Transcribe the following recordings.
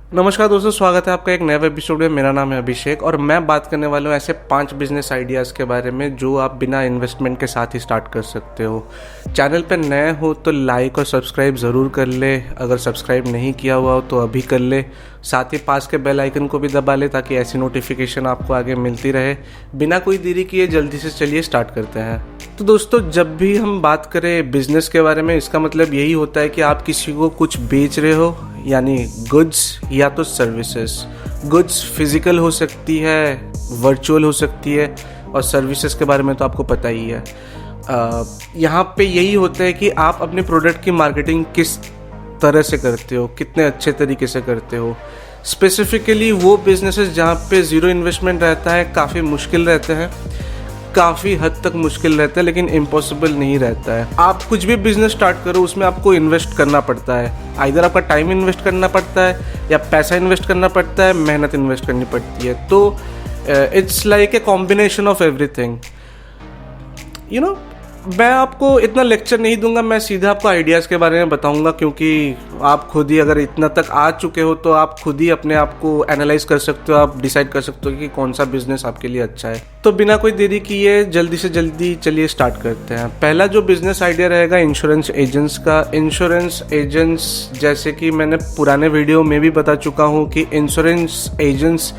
नमस्कार दोस्तों, स्वागत है आपका एक नए एपिसोड में। मेरा नाम है अभिषेक और मैं बात करने वाला हूँ ऐसे 5 बिजनेस आइडियाज़ के बारे में जो आप बिना इन्वेस्टमेंट के साथ ही स्टार्ट कर सकते हो। चैनल पर नए हो तो लाइक और सब्सक्राइब ज़रूर कर ले, अगर सब्सक्राइब नहीं किया हुआ हो तो अभी कर ले। साथ ही पास के बेल आइकन को भी दबा ले ताकि ऐसी नोटिफिकेशन आपको आगे मिलती रहे। बिना कोई देरी किए जल्दी से चलिए स्टार्ट करते हैं। तो दोस्तों, जब भी हम बात करें बिजनेस के बारे में, इसका मतलब यही होता है कि आप किसी को कुछ बेच रहे हो, यानी गुड्स या तो सर्विसेज। गुड्स फिजिकल हो सकती है, वर्चुअल हो सकती है, और सर्विसेज के बारे में तो आपको पता ही है। यहाँ पे यही होता है कि आप अपने प्रोडक्ट की मार्केटिंग किस तरह से करते हो, कितने अच्छे तरीके से करते हो। स्पेसिफिकली वो बिजनेसेस जहाँ पे ज़ीरो इन्वेस्टमेंट रहता है काफ़ी मुश्किल रहते हैं, काफ़ी हद तक मुश्किल रहता है, लेकिन इम्पॉसिबल नहीं रहता है। आप कुछ भी बिजनेस स्टार्ट करो उसमें आपको इन्वेस्ट करना पड़ता है। आइदर आपका टाइम इन्वेस्ट करना पड़ता है या पैसा इन्वेस्ट करना पड़ता है, मेहनत इन्वेस्ट करनी पड़ती है। तो it's like a combination of everything, you know. मैं आपको इतना लेक्चर नहीं दूंगा, मैं सीधा आपको आइडियाज़ के बारे में बताऊंगा, क्योंकि आप खुद ही अगर इतना तक आ चुके हो तो आप खुद ही अपने आप को एनालाइज कर सकते हो, आप डिसाइड कर सकते हो कि कौन सा बिजनेस आपके लिए अच्छा है। तो बिना कोई देरी किए जल्दी से जल्दी चलिए स्टार्ट करते हैं। पहला जो बिजनेस आइडिया रहेगा इंश्योरेंस एजेंट्स का। इंश्योरेंस एजेंट्स, जैसे कि मैंने पुराने वीडियो में भी बता चुका हूँ कि इंश्योरेंस एजेंट्स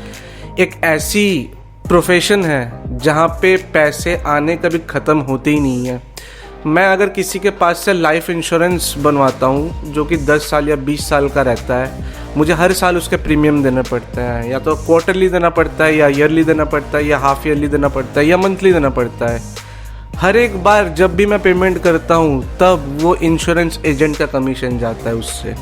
एक ऐसी प्रोफेशन है जहाँ पे पैसे आने कभी ख़त्म होते ही नहीं है। मैं अगर किसी के पास से लाइफ इंश्योरेंस बनवाता हूँ जो कि 10 साल या 20 साल का रहता है, मुझे हर साल उसके प्रीमियम देना पड़ता है, या तो क्वार्टरली देना पड़ता है, या ईयरली देना पड़ता है, या हाफ ईयरली देना पड़ता है, या मंथली देना पड़ता है। हर एक बार जब भी मैं पेमेंट करता हूँ तब वो इंश्योरेंस एजेंट का कमीशन जाता है। उससे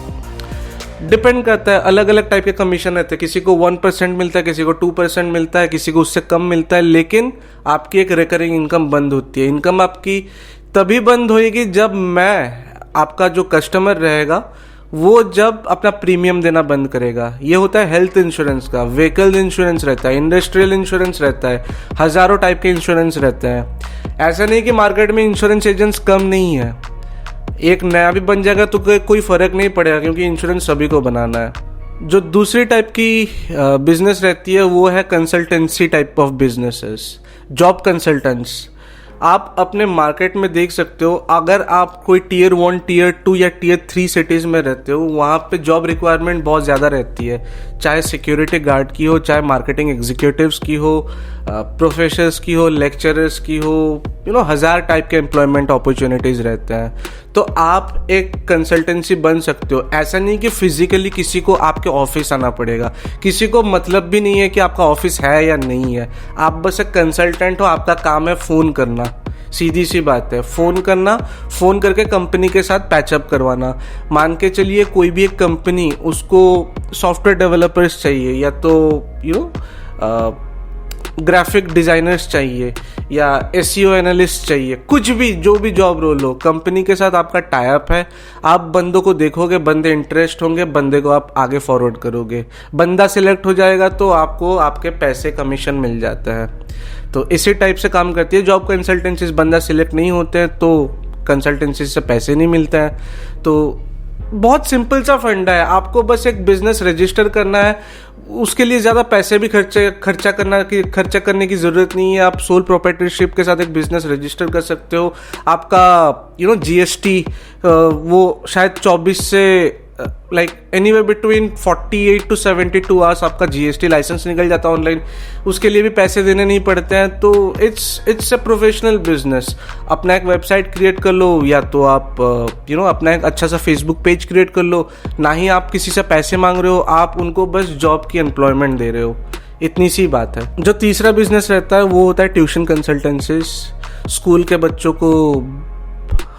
डिपेंड करता है, अलग अलग टाइप के कमीशन रहते हैं। किसी को 1% मिलता है, किसी को 2% मिलता है, किसी को उससे कम मिलता है, लेकिन आपकी एक रिकरिंग इनकम बंद होती है। इनकम आपकी तभी बंद होएगी जब आपका जो कस्टमर रहेगा वो जब अपना प्रीमियम देना बंद करेगा। ये होता है हेल्थ इंश्योरेंस का। व्हीकल इंश्योरेंस रहता है, इंडस्ट्रियल इंश्योरेंस रहता है, हज़ारों टाइप के इंश्योरेंस रहते हैं। ऐसा नहीं कि मार्केट में इंश्योरेंस एजेंट्स कम नहीं है, एक नया भी बन जाएगा तो कोई फ़र्क नहीं पड़ेगा, क्योंकि इंश्योरेंस सभी को बनाना है। जो दूसरी टाइप की बिजनेस रहती है वो है consultancy type of businesses, job consultants. आप अपने मार्केट में देख सकते हो, अगर आप कोई टीयर 1, टीयर 2 या टीयर 3 सिटीज़ में रहते हो, वहाँ पे जॉब रिक्वायरमेंट बहुत ज़्यादा रहती है। चाहे सिक्योरिटी गार्ड की हो, चाहे मार्केटिंग एग्जीक्यूटिव्स की हो, प्रोफेसर्स की हो, लेक्चरर्स की हो, हज़ार टाइप के एम्प्लॉयमेंट अपॉर्चुनिटीज़ रहते हैं। तो आप एक कंसल्टेंसी बन सकते हो। ऐसा नहीं कि फिजिकली किसी को आपके ऑफिस आना पड़ेगा, किसी को मतलब भी नहीं है कि आपका ऑफिस है या नहीं है। आप बस एक कंसल्टेंट हो, आपका काम है फ़ोन करना। सीधी सी बात है, फ़ोन करना, फ़ोन करके कंपनी के साथ पैचअप करवाना। मान के चलिए कोई भी एक कंपनी, उसको सॉफ्टवेयर डेवलपर्स चाहिए, या तो ग्राफिक डिज़ाइनर्स चाहिए, या एसईओ एनालिस्ट चाहिए, कुछ भी, जो भी जॉब रोल हो, कंपनी के साथ आपका टाई अप है। आप बंदों को देखोगे, बंदे इंटरेस्ट होंगे, बंदे को आप आगे फॉरवर्ड करोगे, बंदा सिलेक्ट हो जाएगा तो आपको आपके पैसे कमीशन मिल जाता है। तो इसी टाइप से काम करती है जॉब कंसल्टेंसीज। बंदा सिलेक्ट नहीं होते हैं तो कंसल्टेंसी से पैसे नहीं मिलते हैं। तो बहुत सिंपल सा फंडा है, आपको बस एक बिजनेस रजिस्टर करना है। उसके लिए ज़्यादा पैसे भी खर्चा करने की ज़रूरत नहीं है। आप सोल प्रोप्राइटरशिप के साथ एक बिजनेस रजिस्टर कर सकते हो। आपका जीएसटी वो शायद 24 से एनीवे बिटवीन 48 to 72 आवर्स आपका जीएसटी लाइसेंस निकल जाता है ऑनलाइन। उसके लिए भी पैसे देने नहीं पड़ते हैं। तो इट्स अ प्रोफेशनल बिजनेस। अपना एक वेबसाइट क्रिएट कर लो, या तो आप अपना एक अच्छा सा फेसबुक पेज क्रिएट कर लो। ना ही आप किसी से पैसे मांग रहे हो, आप उनको बस जॉब की एम्प्लॉयमेंट दे रहे हो। इतनी सी बात है। जो तीसरा बिजनेस रहता है वो होता है ट्यूशन कंसल्टेंसीज। स्कूल के बच्चों को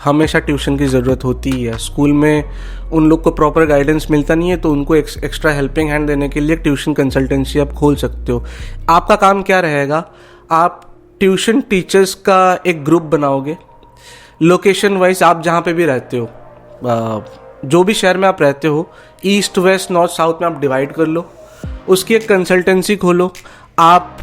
हमेशा ट्यूशन की ज़रूरत होती है। स्कूल में उन लोग को प्रॉपर गाइडेंस मिलता नहीं है, तो उनको एक्स्ट्रा हेल्पिंग हैंड देने के लिए ट्यूशन कंसल्टेंसी आप खोल सकते हो। आपका काम क्या रहेगा, आप ट्यूशन टीचर्स का एक ग्रुप बनाओगे। लोकेशन वाइज आप जहाँ पे भी रहते हो, जो भी शहर में आप रहते हो, ईस्ट वेस्ट नॉर्थ साउथ में आप डिवाइड कर लो, उसकी एक कंसल्टेंसी खोलो। आप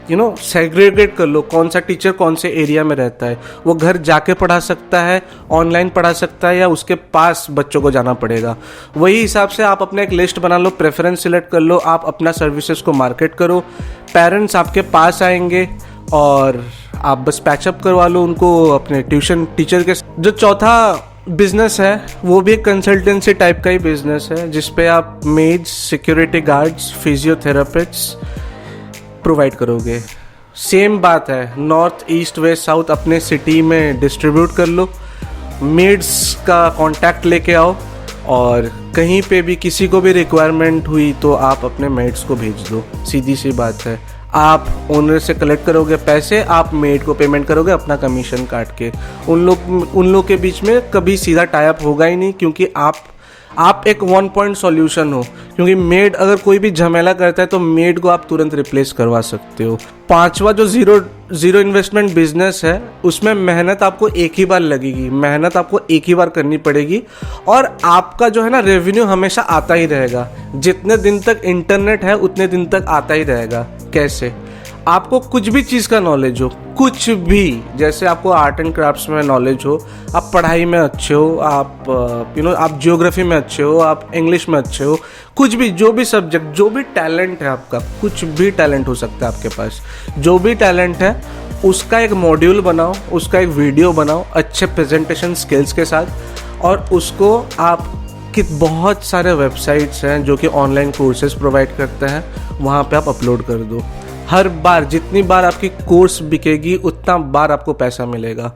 सेग्रीगेट कर लो कौन सा टीचर कौन से एरिया में रहता है, वो घर जाके पढ़ा सकता है, ऑनलाइन पढ़ा सकता है, या उसके पास बच्चों को जाना पड़ेगा। वही हिसाब से आप अपना एक लिस्ट बना लो, प्रेफरेंस सिलेक्ट कर लो, आप अपना सर्विसेज को मार्केट करो, पेरेंट्स आपके पास आएंगे और आप बस पैचअप करवा लो उनको अपने ट्यूशन टीचर के। जो चौथा बिजनेस है वो भी एक कंसल्टेंसी टाइप का ही बिजनेस है, जिसपे आप मेड्स, सिक्योरिटी गार्ड्स, फिजियोथेरापिस्ट्स प्रोवाइड करोगे। सेम बात है, नॉर्थ ईस्ट वेस्ट साउथ अपने सिटी में डिस्ट्रीब्यूट कर लो, मेड्स का कांटेक्ट लेके आओ, और कहीं पे भी किसी को भी रिक्वायरमेंट हुई तो आप अपने मेड्स को भेज दो। सीधी सी बात है, आप ओनर से कलेक्ट करोगे पैसे, आप मेड को पेमेंट करोगे अपना कमीशन काट के। उन लोग के बीच में कभी सीधा टाई अप होगा ही नहीं, क्योंकि आप एक वन पॉइंट सॉल्यूशन हो। क्योंकि मेड अगर कोई भी झमेला करता है तो मेड को आप तुरंत रिप्लेस करवा सकते हो। पांचवा जो जीरो इन्वेस्टमेंट बिजनेस है, उसमें मेहनत आपको एक ही बार लगेगी, मेहनत आपको एक ही बार करनी पड़ेगी, और आपका जो है ना रेवेन्यू हमेशा आता ही रहेगा। जितने दिन तक इंटरनेट है उतने दिन तक आता ही रहेगा। कैसे? आपको कुछ भी चीज़ का नॉलेज हो, कुछ भी, जैसे आपको आर्ट एंड क्राफ्ट्स में नॉलेज हो, आप पढ़ाई में अच्छे हो, आप आप ज्योग्राफी में अच्छे हो, आप इंग्लिश में अच्छे हो, कुछ भी, जो भी सब्जेक्ट, जो भी टैलेंट है आपका, कुछ भी टैलेंट हो सकता है आपके पास, जो भी टैलेंट है उसका एक मॉड्यूल बनाओ, उसका एक वीडियो बनाओ अच्छे प्रेजेंटेशन स्किल्स के साथ, और उसको आप बहुत सारे वेबसाइट्स हैं जो कि ऑनलाइन कोर्सेज प्रोवाइड करते हैं, वहाँ पे आप अपलोड कर दो। हर बार जितनी बार आपकी कोर्स बिकेगी उतना बार आपको पैसा मिलेगा।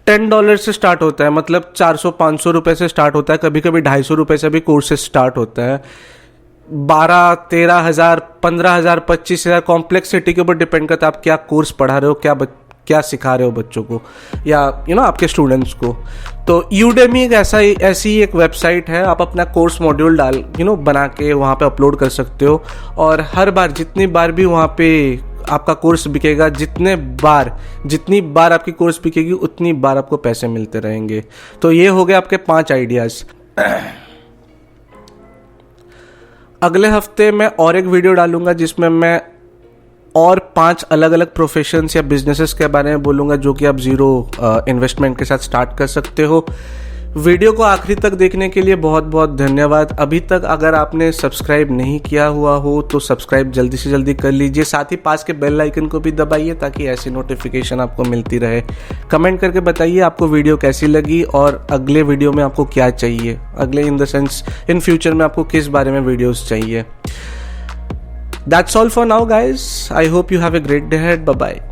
$10 से स्टार्ट होता है, मतलब 400-500 रुपये से स्टार्ट होता है, कभी कभी 250 रुपये से भी कोर्सेज स्टार्ट होता है। 12-13 हज़ार, 15 हज़ार, 25 हज़ार, कॉम्प्लेक्सिटी के ऊपर डिपेंड करता है आप क्या कोर्स पढ़ा रहे हो, क्या सिखा रहे हो बच्चों को या आपके स्टूडेंट्स को। तो यूडेमी एक ऐसी एक वेबसाइट है, आप अपना कोर्स मॉड्यूल बना के वहाँ पे अपलोड कर सकते हो, और हर बार जितनी बार भी वहाँ पे आपका कोर्स बिकेगा, जितनी बार आपकी कोर्स बिकेगी उतनी बार आपको पैसे मिलते रहेंगे। तो ये हो गए आपके 5 आइडियाज़। अगले हफ्ते मैं और एक वीडियो डालूंगा जिसमें मैं और 5 अलग अलग प्रोफेशंस या बिजनेसेस के बारे में बोलूँगा जो कि आप ज़ीरो इन्वेस्टमेंट के साथ स्टार्ट कर सकते हो। वीडियो को आखिरी तक देखने के लिए बहुत बहुत धन्यवाद। अभी तक अगर आपने सब्सक्राइब नहीं किया हुआ हो तो सब्सक्राइब जल्दी से जल्दी कर लीजिए, साथ ही पास के बेल आइकन को भी दबाइए ताकि ऐसी नोटिफिकेशन आपको मिलती रहे। कमेंट करके बताइए आपको वीडियो कैसी लगी और अगले वीडियो में आपको क्या चाहिए, अगले in the sense in future में आपको किस बारे में वीडियोज़ चाहिए। That's all for now, guys. I hope you have a great day ahead. Bye bye.